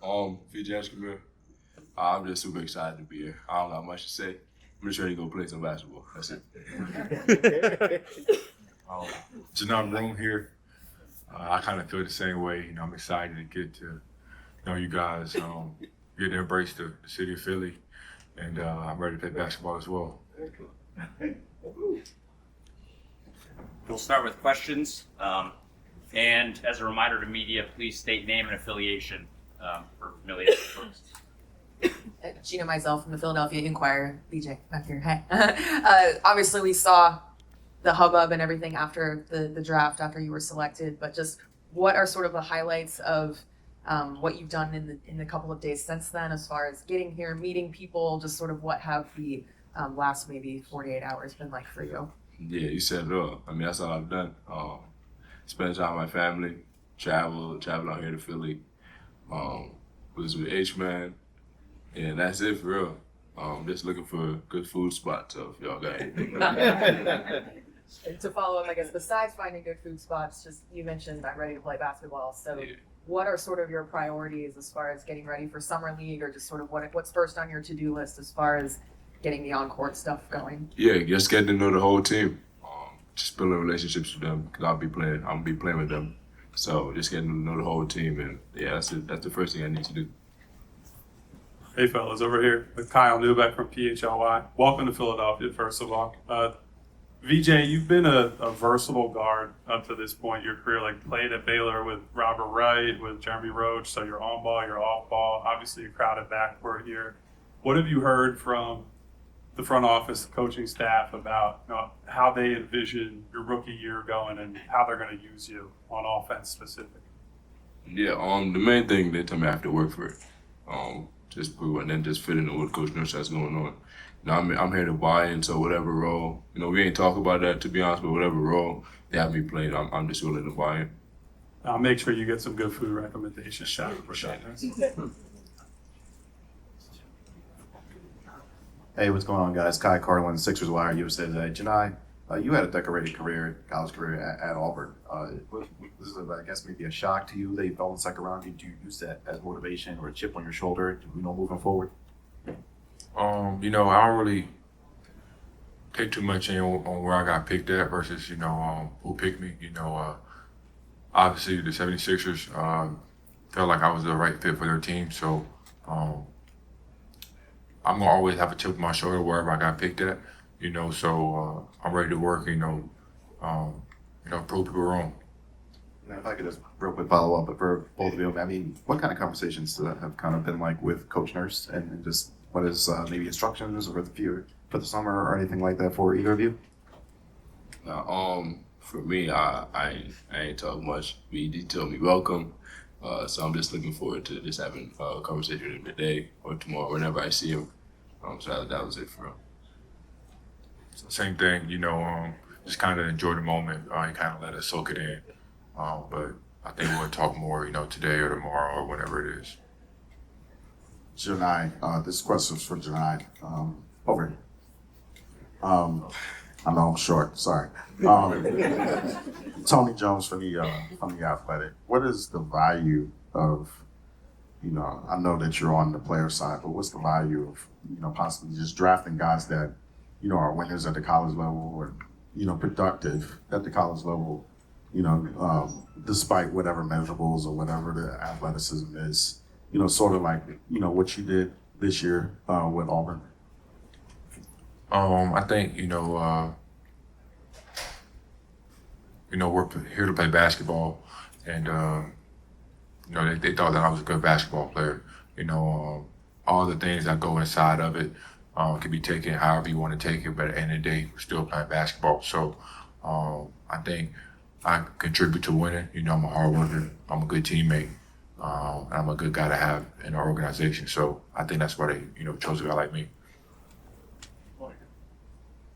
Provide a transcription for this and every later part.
VJ Edgecombe. I'm just super excited to be here. I don't got much to say. I'm just ready to go play some basketball. That's it. Johni Broome here. I kind of feel the same way. I'm excited to get to know you guys, get to embrace the city of Philly, and I'm ready to play basketball as well. We'll start with questions. And as a reminder to media, please state name and affiliation for familiar folks. Gina, myself from the Philadelphia Inquirer, BJ back here. Hey. Obviously, we saw the hubbub and everything after the draft, after you were selected, but just what are sort of the highlights of what you've done in the couple of days since then, as far as getting here, meeting people, just sort of what have the last maybe 48 hours been like for you? Yeah, you said it all. I mean, that's all I've done. Spend time with my family, travel out here to Philly, was with H-Man, and that's it for real. Just looking for a good food spot, so if y'all got anything. And to follow up, I guess, besides finding good food spots, just you mentioned I'm ready to play basketball. So Yeah. what are sort of your priorities as far as getting ready for summer league, or just sort of what's first on your to-do list as far as getting the on-court stuff going? Yeah, just getting to know the whole team. Just building relationships with them, because I'm gonna be playing with them. So just getting to know the whole team, and yeah, that's the first thing I need to do. Hey fellas, over here with Kyle Newbeck from PHLY. Welcome to Philadelphia, first of all. VJ, you've been a versatile guard up to this point in your career, like played at Baylor with Robert Wright, with Jeremy Roach, so you're on ball, you're off ball, obviously a crowded backcourt here. What have you heard from the front office, the coaching staff about how they envision your rookie year going and how they're going to use you on offense specifically? Yeah, the main thing they tell me I have to work for it. Just prove it and then just fit into what Coach Nurse has going on. I'm here to buy into whatever role. We ain't talk about that, to be honest, but whatever role they have me playing, I'm just willing to buy in. I'll make sure you get some good food recommendations. For sure. Hey, what's going on, guys? Kai Carlin, Sixers Wire, USA Today. Johni, you had a decorated college career at Auburn. This is, I guess, maybe a shock to you. They fell in second round. Did you use that as motivation or a chip on your shoulder, moving forward? I don't really take too much in on where I got picked at versus, who picked me. Obviously the 76ers felt like I was the right fit for their team. So I'm gonna always have a chip on my shoulder wherever I got picked at, so I'm ready to work, prove people wrong. Now, if I could just real quick follow up for both of you, I mean, what kind of conversations have kind of been like with Coach Nurse, and just what is maybe instructions or for the summer or anything like that for either of you? For me, I ain't talk much. He told me welcome, so I'm just looking forward to just having a conversation with him today or tomorrow, whenever I see him. So that was it for him. Same thing, just kind of enjoy the moment. You kind of let us soak it in. But I think we'll talk more, today or tomorrow or whenever it is. Johni, this question's for Johni. Over here. I know I'm short, sorry. Tony Jones from the Athletic. What is the value of, I know that you're on the player side, but what's the value of, possibly just drafting guys that, are winners at the college level or, productive at the college level, despite whatever measurables or whatever the athleticism is, sort of like, what you did this year with Auburn? I think, we're here to play basketball, and, they thought that I was a good basketball player. All the things that go inside of it can be taken however you want to take it, but at the end of the day, we're still playing basketball. So I think I contribute to winning. I'm a hard worker, I'm a good teammate, and I'm a good guy to have in our organization. So I think that's why they, chose a guy like me.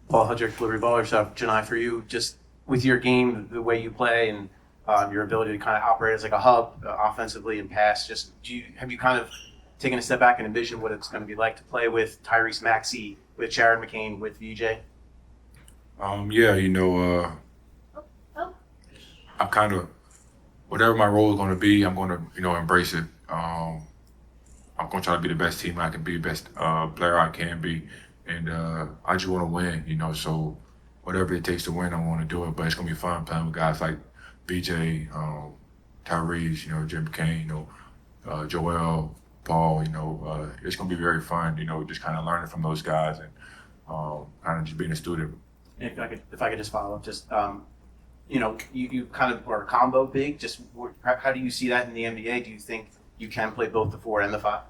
Paul Hudrick, Liberty Baller Shop. Johni, for you, just with your game, the way you play, and your ability to kind of operate as like a hub offensively and pass, have you kind of taken a step back and envision what it's going to be like to play with Tyrese Maxey, with Jared McCain, with VJ? Yeah, I'm kind of, whatever my role is going to be, I'm going to, embrace it. I'm gonna try to be the best team I can be, best player I can be, and I just want to win. So whatever it takes to win, I want to do it. But it's gonna be fun playing with guys like BJ, Tyrese, Jim Kane, Joel, Paul. It's gonna be very fun. Just kind of learning from those guys and kind of just being a student. And if I could just follow up, just you kind of are combo big. Just how do you see that in the NBA? Do you think you can play both the 4 and the 5?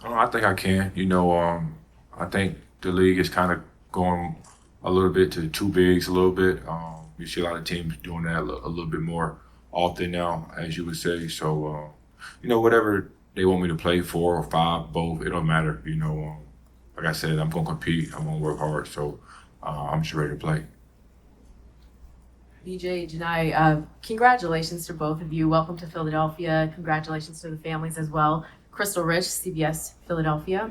I think I can. I think the league is kind of going a little bit to 2 bigs a little bit. You see a lot of teams doing that a little bit more often now, as you would say. So, whatever they want me to play 4 or 5, both, it don't matter. Like I said, I'm going to compete. I'm going to work hard. So I'm just ready to play. VJ, Johni, congratulations to both of you. Welcome to Philadelphia. Congratulations to the families as well. Crystal Rich, CBS Philadelphia.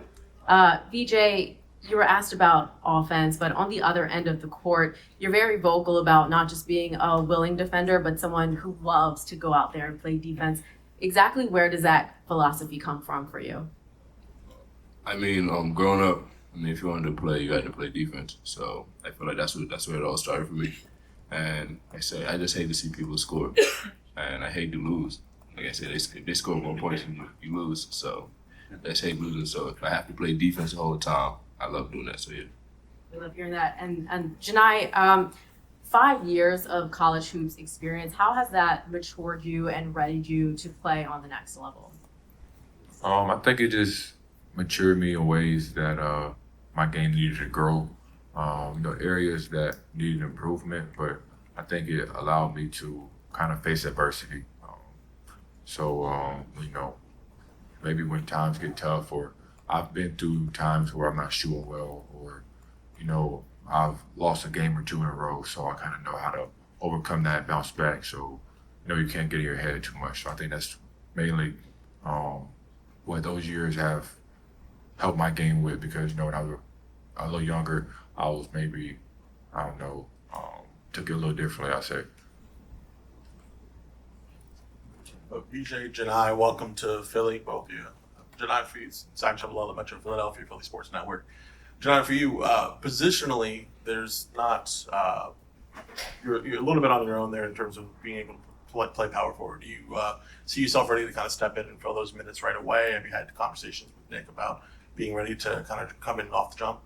VJ, you were asked about offense, but on the other end of the court, you're very vocal about not just being a willing defender, but someone who loves to go out there and play defense. Exactly where does that philosophy come from for you? I mean, growing up, if you wanted to play, you had to play defense. So I feel like that's where it all started for me. And I just hate to see people score, and I hate to lose. Like I said, if they score 1 point, you lose. So I just hate losing. So if I have to play defense the whole time, I love doing that. So yeah. I love hearing that. And Johni, 5 years of college hoops experience, how has that matured you and readied you to play on the next level? I think it just matured me in ways that my game needed to grow. Areas that needed improvement, but I think it allowed me to kind of face adversity. Maybe when times get tough, or I've been through times where I'm not shooting well, or I've lost a game or 2 in a row, so I kind of know how to overcome that and bounce back. So you can't get in your head too much. So I think that's mainly what those years have helped my game with, because when I was a little younger, I was maybe, took it a little differently, I say. BJ, Johni, welcome to Philly, both of you. Johni for you, Zach Chabalala, the Metro Philadelphia Philly Sports Network. Johni, for you, positionally, there's not, you're a little bit on your own there in terms of being able to play power forward. Do you see yourself ready to kind of step in and fill those minutes right away? Have you had conversations with Nick about being ready to kind of come in off the jump?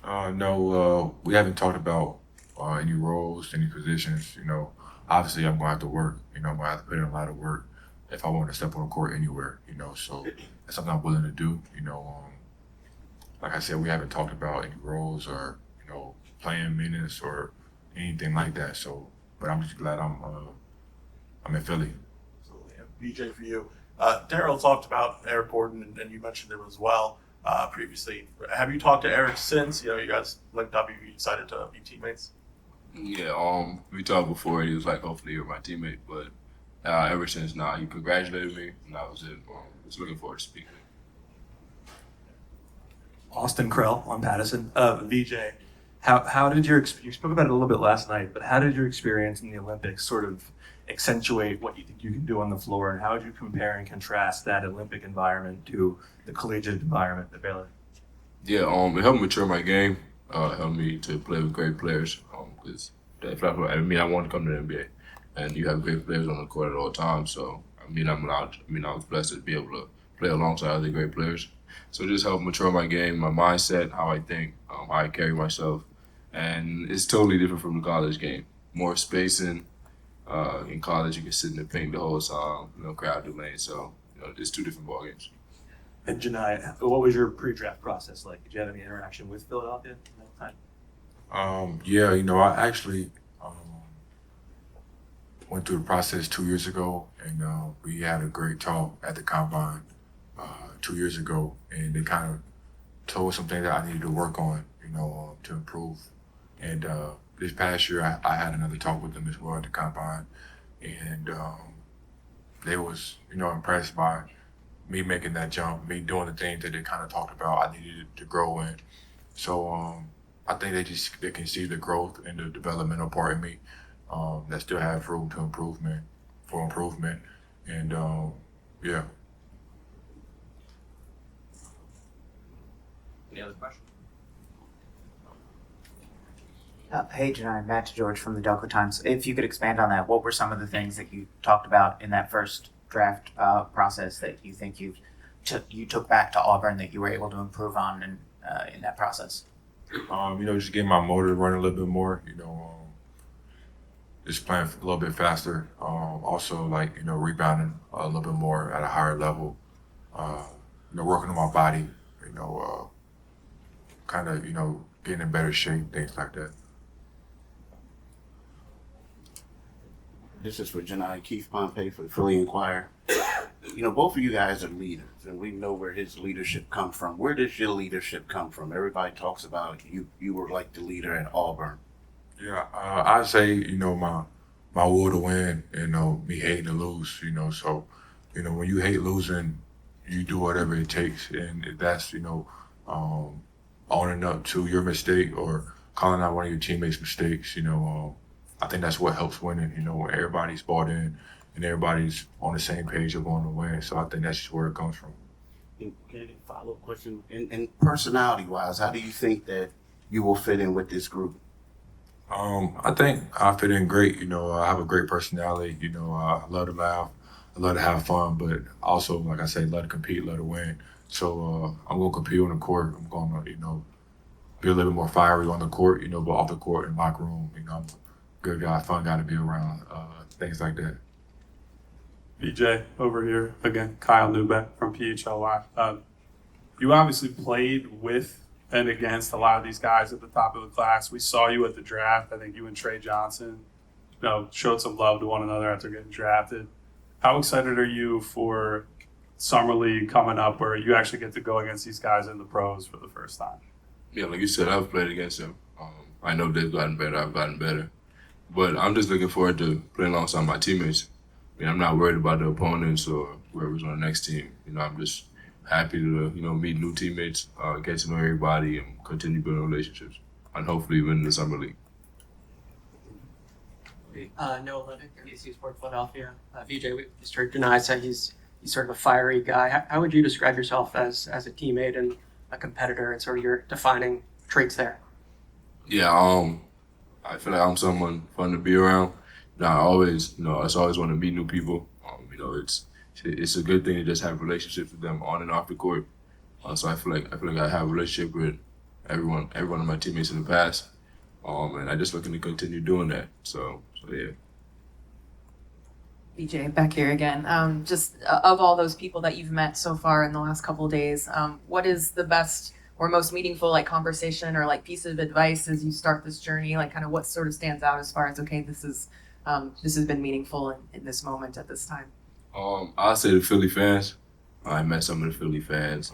No, we haven't talked about any roles, any positions. Obviously I'm going to have to work. I'm going to have to put in a lot of work if I want to step on the court anywhere. So that's something I'm willing to do. Like I said, we haven't talked about any roles or playing minutes or anything like that. So, but I'm just glad I'm in Philly. Absolutely. And BJ, for you, Daryl talked about Eric Gordon, and you mentioned him as well. Previously. Have you talked to Eric since? You guys linked up, you decided to be teammates? Yeah, we talked before. He was like, hopefully you're my teammate. But ever since, he congratulated me, and that was it. Just looking forward to speaking. Austin Krell on Patterson. VJ, how did you spoke about it a little bit last night, but how did your experience in the Olympics sort of accentuate what you think you can do on the floor, and how would you compare and contrast that Olympic environment to the collegiate environment at Baylor? Yeah, it helped mature my game. It helped me to play with great players. Because I want to come to the NBA, and you have great players on the court at all times. So I was blessed to be able to play alongside other great players. So it just helped mature my game, my mindset, how I think, how I carry myself, and it's totally different from the college game. More spacing. In college, you can sit in the paint the whole time, crowd the lane. So, it's 2 different ball games. And Johni, what was your pre-draft process like? Did you have any interaction with Philadelphia at that time? Yeah, I actually went through the process 2 years ago, and we had a great talk at the combine 2 years ago, and they kind of told some things that I needed to work on, to improve. And this past year, I had another talk with them as well at the combine, and they was, impressed by me making that jump, me doing the things that they kind of talked about I needed to grow in. So I think they can see the growth and the developmental part in me that still have room for improvement, and yeah. Any other questions? Hey, Janai, Matt George from the Delco Times. If you could expand on that, what were some of the things that you talked about in that first draft process that you think you took back to Auburn that you were able to improve on in that process? Just getting my motor running a little bit more, just playing a little bit faster. Also, rebounding a little bit more at a higher level. Working on my body, getting in better shape, things like that. This is for Janai. Keith Pompey for the Philly Inquirer. Both of you guys are leaders, and we know where his leadership comes from. Where does your leadership come from? Everybody talks about you were like the leader at Auburn. Yeah, I'd say, my will to win, me hating to lose, so, when you hate losing, you do whatever it takes. And if that's, owning up to your mistake or calling out one of your teammates' mistakes, I think that's what helps winning, when everybody's bought in and everybody's on the same page of wanting to win. So I think that's just where it comes from. Okay, follow-up question. And personality-wise, how do you think that you will fit in with this group? I think I fit in great. I have a great personality. I love to laugh. I love to have fun, but also, like I say, love to compete, love to win. So I'm going to compete on the court. I'm going to, be a little bit more fiery on the court, but off the court in the locker room, I'm a good guy, fun guy to be around, things like that. VJ over here again, Kyle Newbeck from PHLY. You obviously played with and against a lot of these guys at the top of the class. We saw you at the draft. I think you and Trey Johnson, showed some love to one another after getting drafted. How excited are you for Summer League coming up where you actually get to go against these guys in the pros for the first time? Yeah, like you said, I've played against them. I know they've gotten better. I've gotten better. But I'm just looking forward to playing alongside my teammates. I'm not worried about the opponents or whoever's on the next team. I'm just happy to, meet new teammates, get to know everybody, and continue building relationships, and hopefully win the Summer League. Noah Levick, NBC Sports Philadelphia. VJ, we just heard Janai say he's sort of a fiery guy. How would you describe yourself as a teammate and a competitor and sort of your defining traits there? Yeah, I feel like I'm someone fun to be around. I always, I just always want to meet new people. It's a good thing to just have relationships with them on and off the court. So I feel like I have a relationship with everyone of my teammates in the past, and I just looking to continue doing that. So yeah. BJ, back here again. Just of all those people that you've met so far in the last couple of days, what is the best or most meaningful conversation or piece of advice as you start this journey? Kind of what sort of stands out as far as, okay, this has been meaningful in this moment at this time? I'll say the Philly fans. I met some of the Philly fans.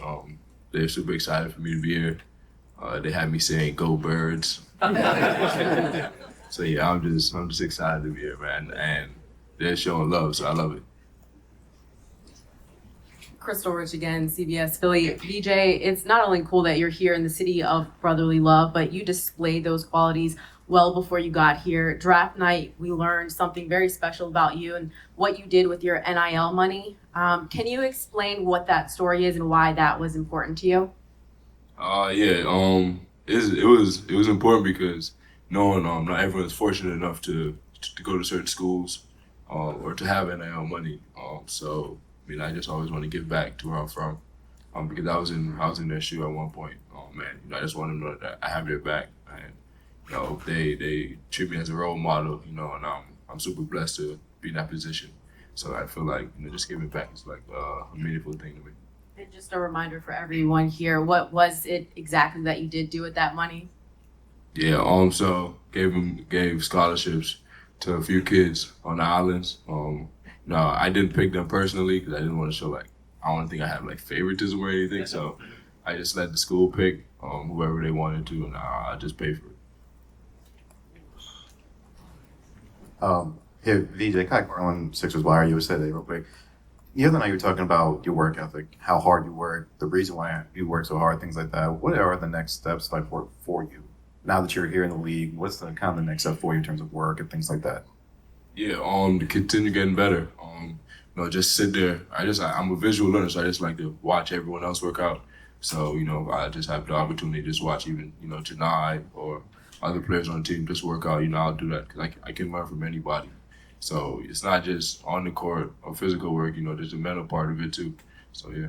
They're super excited for me to be here. They had me saying "Go Birds." So yeah, I'm just excited to be here, man, and they're showing love, so I love it. Crystal Rich again, CBS Philly. VJ, it's not only cool that you're here in the city of brotherly love, but you displayed those qualities well before you got here. Draft night, we learned something very special about you and what you did with your NIL money. Can you explain what that story is and why that was important to you? It was important because knowing not everyone's fortunate enough to go to certain schools or to have NIL money. So I just always want to give back to where I'm from, because I was in their shoe at one point. I just want to know that I have their back, and they treat me as a role model, and I'm super blessed to be in that position. So I feel like just giving back is a meaningful thing to me. And just a reminder for everyone here, what was it exactly that you did do with that money? Yeah, so gave scholarships to a few kids on the islands. No, I didn't pick them personally because I didn't want to show I don't think I have favoritism or anything. So I just let the school pick whoever they wanted to, and I just paid for it. Hey, VJ, Kai Garland, Sixers Wire, USA Today, real quick. The other night you were talking about your work ethic, how hard you work, the reason why you work so hard, things like that. What are the next steps for you? Now that you're here in the league, what's the next step for you in terms of work and things like that? Yeah, to continue getting better. Just sit there. I'm a visual learner, so I just like to watch everyone else work out. So, you know, if I just have the opportunity to just watch even, you know, Janai or other players on the team just work out, you know, I'll do that because I can learn from anybody. So it's not just on the court or physical work, you know, there's a mental part of it too. So, yeah.